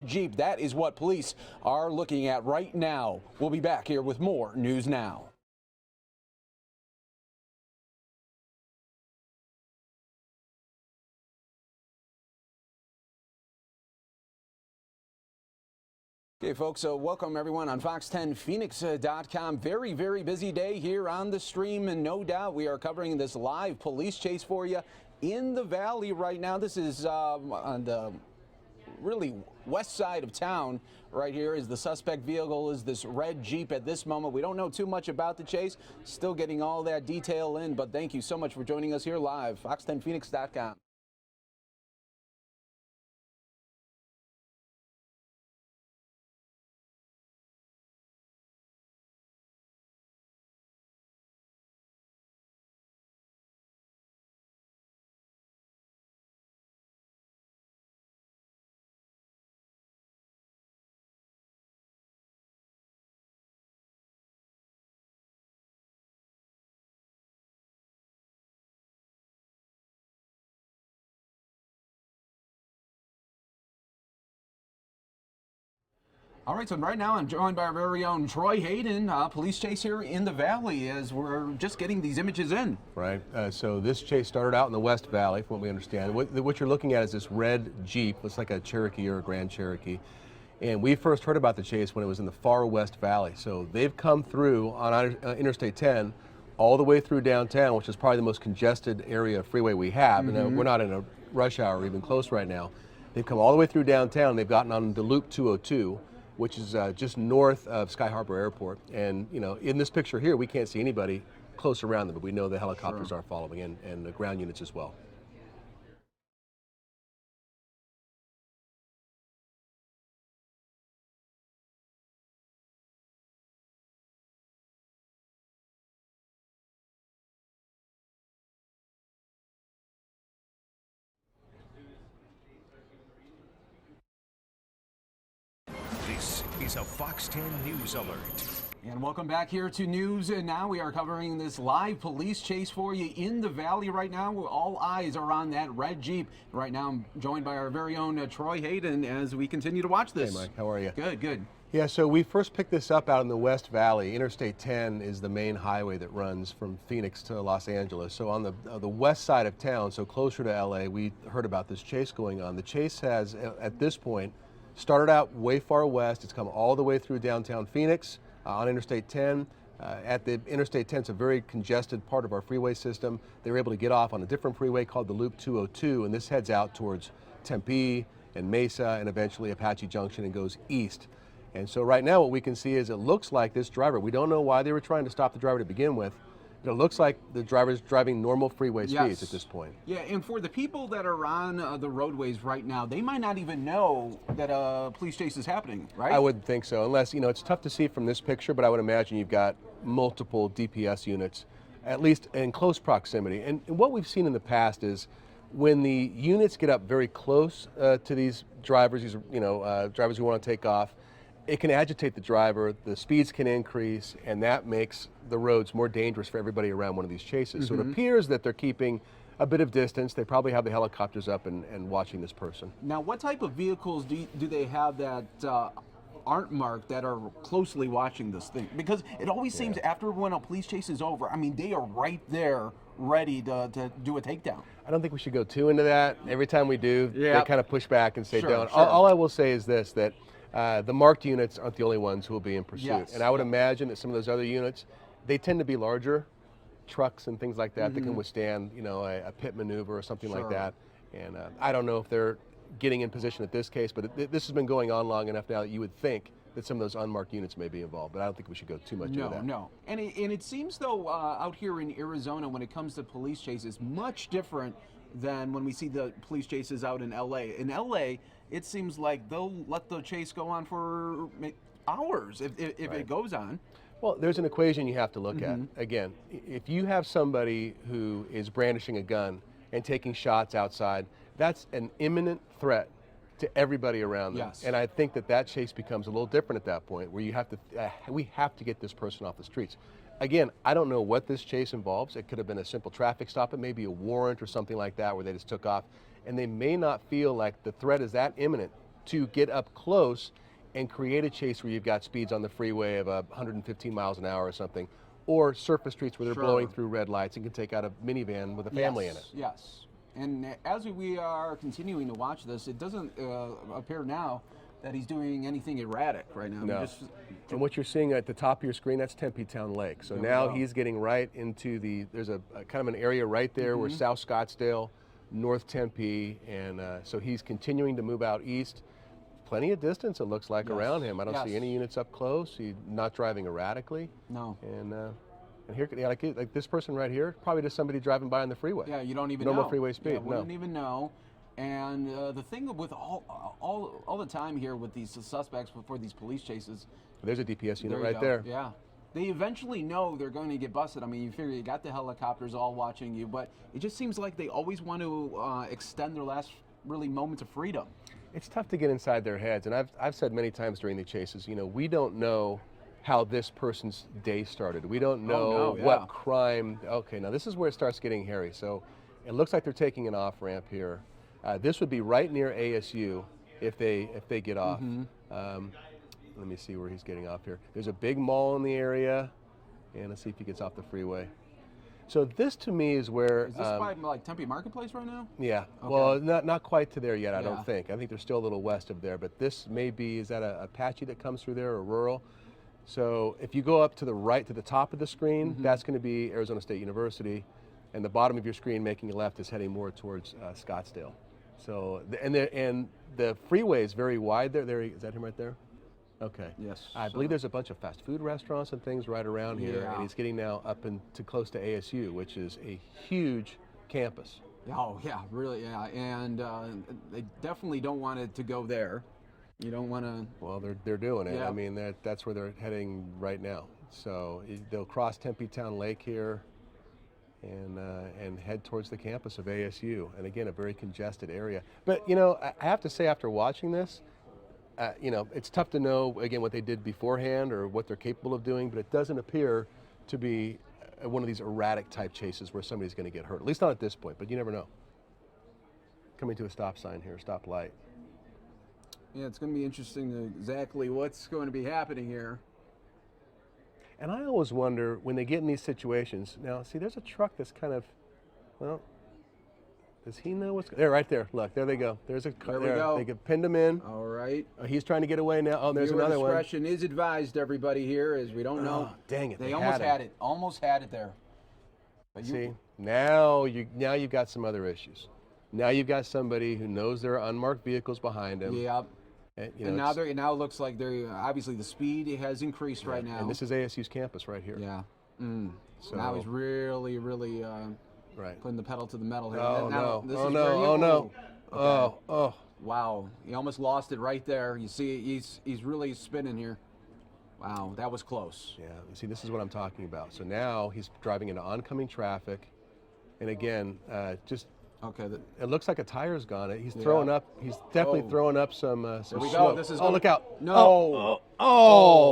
Jeep. That is what police are looking at right now. We'll be back here with more News Now. Okay, folks, so welcome everyone on Fox10Phoenix.com. Very busy day here on the stream, and no doubt we are covering this live police chase for you in the valley right now. This is on the really west side of town. Right here is the suspect vehicle, is this red Jeep at this moment. We don't know too much about the chase, still getting all that detail in, but thank you so much for joining us here live, Fox10Phoenix.com. All right, so right now I'm joined by our very own Troy Hayden, police chase here in the valley as we're just getting these images in. Right, so this chase started out in the West Valley, from what we understand. What you're looking at is this red Jeep. Looks like a Cherokee or a Grand Cherokee. And we first heard about the chase when it was in the far West Valley. So they've come through on Interstate 10 all the way through downtown, which is probably the most congested area of freeway we have. And we're not in a rush hour or even close right now. They've come all the way through downtown. They've gotten on the Loop 202. Which is just north of Sky Harbor Airport. And, you know, in this picture here, we can't see anybody close around them, but we know the helicopters are following and the ground units as well. This is a Fox 10 News Alert. And welcome back here to News and Now. We are covering this live police chase for you in the valley right now. All eyes are on that red Jeep. Right now I'm joined by our very own Troy Hayden as we continue to watch this. Hey Mike, how are you? Good. Yeah, so we first picked this up out in the West Valley. Interstate 10 is the main highway that runs from Phoenix to Los Angeles. So on the west side of town, so closer to LA, we heard about this chase going on. The chase has, at this point, started out way far west. It's come all the way through downtown Phoenix on Interstate 10. At the Interstate 10, it's a very congested part of our freeway system. They were able to get off on a different freeway called the Loop 202, and this heads out towards Tempe and Mesa and eventually Apache Junction and goes east. And so right now what we can see is it looks like this driver, we don't know why they were trying to stop the driver to begin with, but it looks like the driver's driving normal freeway speeds at this point. Yeah, and for the people that are on the roadways right now, they might not even know that a police chase is happening, right? I wouldn't think so, unless, you know, it's tough to see from this picture, but I would imagine you've got multiple DPS units, at least in close proximity. And what we've seen in the past is when the units get up very close to these drivers, drivers who want to take off, it can agitate the driver, the speeds can increase, and that makes the roads more dangerous for everybody around one of these chases. So it appears that they're keeping a bit of distance. They probably have the helicopters up and watching this person. Now, what type of vehicles do they have that aren't marked that are closely watching this thing? Because it always seems after when a police chase is over, I mean, they are right there ready to do a takedown. I don't think we should go too into that. Every time we do, they kind of push back and say don't. Sure. All I will say is this, that the marked units aren't the only ones who will be in pursuit. Yes. And I would imagine that some of those other units, they tend to be larger trucks and things like that that can withstand, you know, a pit maneuver or something like that. And I don't know if they're getting in position at this case, but this has been going on long enough now that you would think that some of those unmarked units may be involved, but I don't think we should go too much into that. No. And it seems though out here in Arizona when it comes to police chases, much different than when we see the police chases out in LA. In LA, it seems like they'll let the chase go on for hours if it goes on. Well, there's an equation you have to look at. Again, if you have somebody who is brandishing a gun and taking shots outside, that's an imminent threat to everybody around them. Yes. And I think that chase becomes a little different at that point, where you have to, we have to get this person off the streets. Again, I don't know what this chase involves. It could have been a simple traffic stop. It may be a warrant or something like that where they just took off. And they may not feel like the threat is that imminent to get up close and create a chase where you've got speeds on the freeway of 115 miles an hour or something, or surface streets where they're blowing through red lights and can take out a minivan with a family in it. Yes. And as we are continuing to watch this, it doesn't appear now that he's doing anything erratic right now. No. And what you're seeing at the top of your screen, that's Tempe Town Lake. So now he's getting right into there's a kind of an area right there where South Scottsdale, North Tempe, and so he's continuing to move out east. Plenty of distance, it looks like, around him. I don't see any units up close. He's not driving erratically. No. And here, like this person right here, probably just somebody driving by on the freeway. Yeah, you don't even know. Normal freeway speed. Yeah, wouldn't even know. And the thing with all the time here with these suspects before these police chases. There's a DPS unit there right there. Yeah. They eventually know they're going to get busted. I mean, you figure you got the helicopters all watching you, but it just seems like they always want to extend their last really moments of freedom. It's tough to get inside their heads, and I've said many times during the chases, we don't know how this person's day started. We don't know what crime. Okay, now this is where it starts getting hairy. So it looks like they're taking an off ramp here. This would be right near ASU if they get off. Let me see where he's getting off here. There's a big mall in the area, and let's see if he gets off the freeway. So this to me is where... Is this by like Tempe Marketplace right now? Yeah, okay. Well, not quite to there yet, I don't think. I think they're still a little west of there, but this may be, is that a Apache that comes through there, or rural? So if you go up to the right, to the top of the screen, that's going to be Arizona State University, and the bottom of your screen making a left is heading more towards Scottsdale. So, and the freeway is very wide there. Is that him right there? Okay. Yes. I believe there's a bunch of fast food restaurants and things right around here, and he's getting now up into close to ASU, which is a huge campus. Oh yeah, really, yeah, and they definitely don't want it to go there. You don't want to. Well, they're doing it. Yeah. I mean, that's where they're heading right now. So they'll cross Tempe Town Lake here, and head towards the campus of ASU. And again, a very congested area. But I have to say, after watching this, it's tough to know again what they did beforehand or what they're capable of doing. But it doesn't appear to be one of these erratic type chases where somebody's going to get hurt. At least not at this point. But you never know. Coming to a stop sign here, stop light. Yeah, it's going to be interesting exactly what's going to be happening here. And I always wonder when they get in these situations. Now, see, there's a truck that's kind of, well, does he know what's there? Right there. Look, there they go. There's a car. There we go. They pinned him in. All right. He's trying to get away now. Oh, there's another one. Discretion is advised, everybody here, as we don't know. Dang it! They almost had it. Almost had it there. But see, now you've got some other issues. Now you've got somebody who knows there are unmarked vehicles behind him. Yeah. And now it looks like they're obviously the speed has increased right now. And this is ASU's campus right here. Yeah. So now he's really putting the pedal to the metal here. Oh now, no! Oh no! Okay. Oh! Wow! He almost lost it right there. You see, he's really spinning here. Wow, that was close. Yeah. You see, this is what I'm talking about. So now he's driving into oncoming traffic, and again, just. Okay. It looks like a tire's gone. He's throwing up. He's definitely throwing up some. There we smoke. go. This is. Look out! No. Oh!